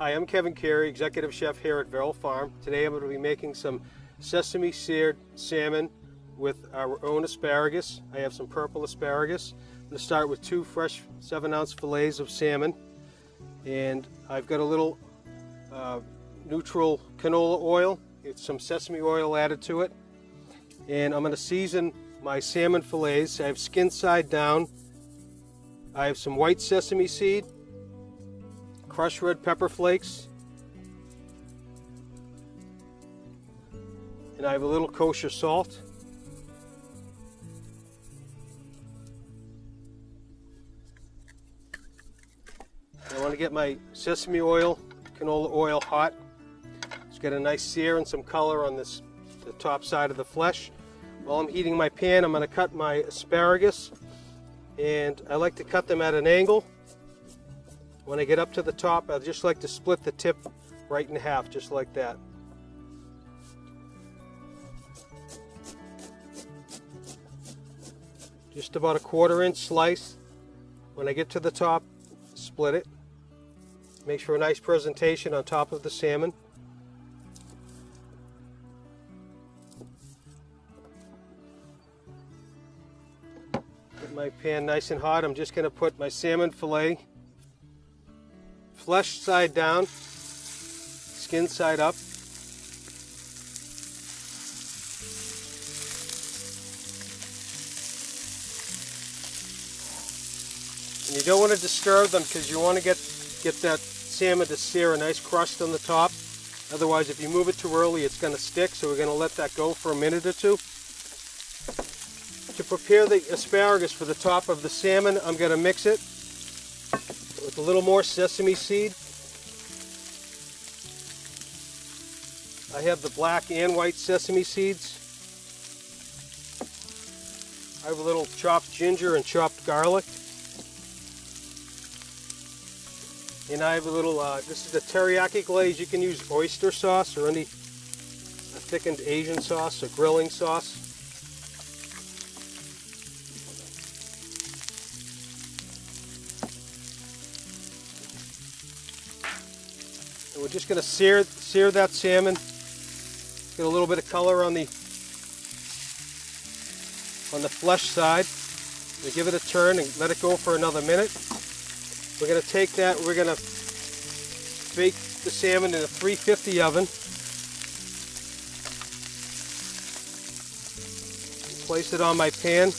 Hi, I'm Kevin Carey, Executive Chef here at Verrill Farm. Today I'm going to be making some sesame seared salmon with our own asparagus. I have some purple asparagus. I'm going to start with 2 fresh 7-ounce fillets of salmon. And I've got a little neutral canola oil. It's some sesame oil added to it. And I'm going to season my salmon fillets. I have skin side down. I have some white sesame seed, crushed red pepper flakes, and I have a little kosher salt. I want to get my sesame oil, canola oil hot. It's got a nice sear and some color on the top side of the flesh. While I'm heating my pan, I'm going to cut my asparagus, and I like to cut them at an angle. When I get up to the top, I just like to split the tip right in half, just like that. Just about a 1/4 inch slice. When I get to the top, split it. Makes for a nice presentation on top of the salmon. Get my pan nice and hot. I'm just going to put my salmon fillet flesh side down, skin side up. And you don't want to disturb them because you want to get that salmon to sear a nice crust on the top. Otherwise, if you move it too early, it's going to stick, so we're going to let that go for a minute or two. To prepare the asparagus for the top of the salmon, I'm going to mix it with a little more sesame seed. I have the black and white sesame seeds. I have a little chopped ginger and chopped garlic. And I have a little, this is the teriyaki glaze. You can use oyster sauce or any thickened Asian sauce or grilling sauce. And we're just going to sear that salmon. Get a little bit of color on the flesh side. We give it a turn and let it go for another minute. We're going to take that, we're going to bake the salmon in a 350 oven. Place it on my pan.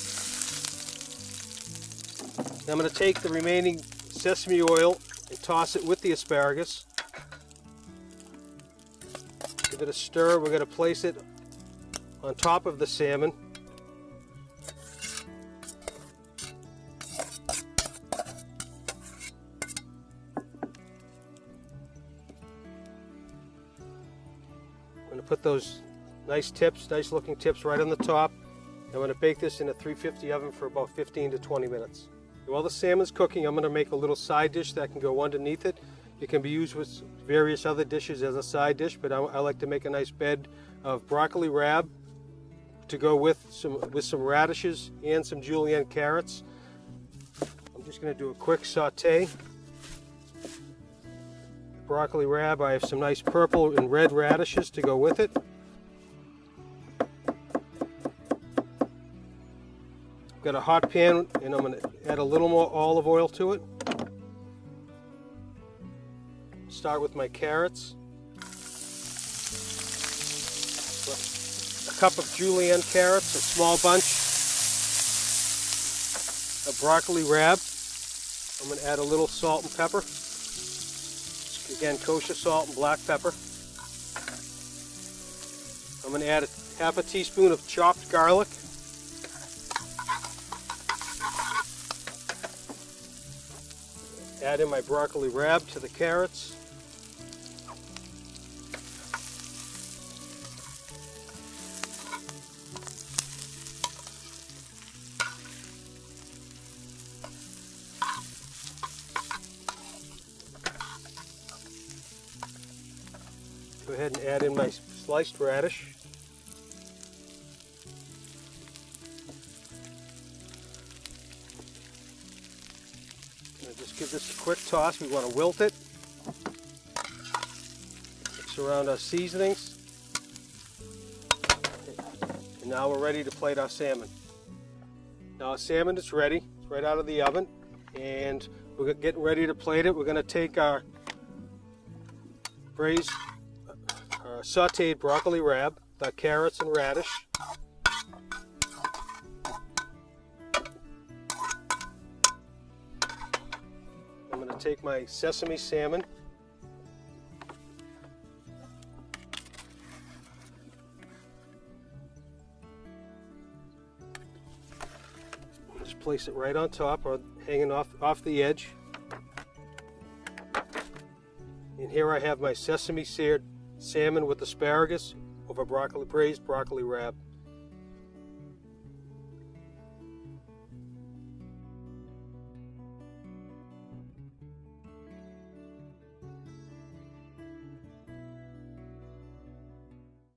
I'm going to take the remaining sesame oil and toss it with the asparagus. Give it a stir. We're going to place it on top of the salmon. I'm going to put those nice looking tips right on the top. I'm going to bake this in a 350 oven for about 15 to 20 minutes. While the salmon's cooking, I'm going to make a little side dish that can go underneath it. It can be used with various other dishes as a side dish, but I like to make a nice bed of broccoli rabe to go with some radishes and some julienne carrots. I'm just going to do a quick saute. Broccoli rabe, I have some nice purple and red radishes to go with it. I've got a hot pan and I'm going to add a little more olive oil to it. Start with my carrots. A cup of julienne carrots, a small bunch of broccoli rabe. I'm going to add a little salt and pepper. Again, kosher salt and black pepper. I'm going to add half a teaspoon of chopped garlic. Add in my broccoli rabe to the carrots. Go ahead and add in my sliced radish. Just give this a quick toss. We want to wilt it. Mix around our seasonings. And now we're ready to plate our salmon. Now our salmon is ready. It's right out of the oven. And we're getting ready to plate it. We're going to take our braised, sauteed broccoli rabe, with our carrots and radish. I'm going to take my sesame salmon. Just place it right on top, or hanging off the edge. And here I have my sesame seared salmon with asparagus over braised broccoli rabe.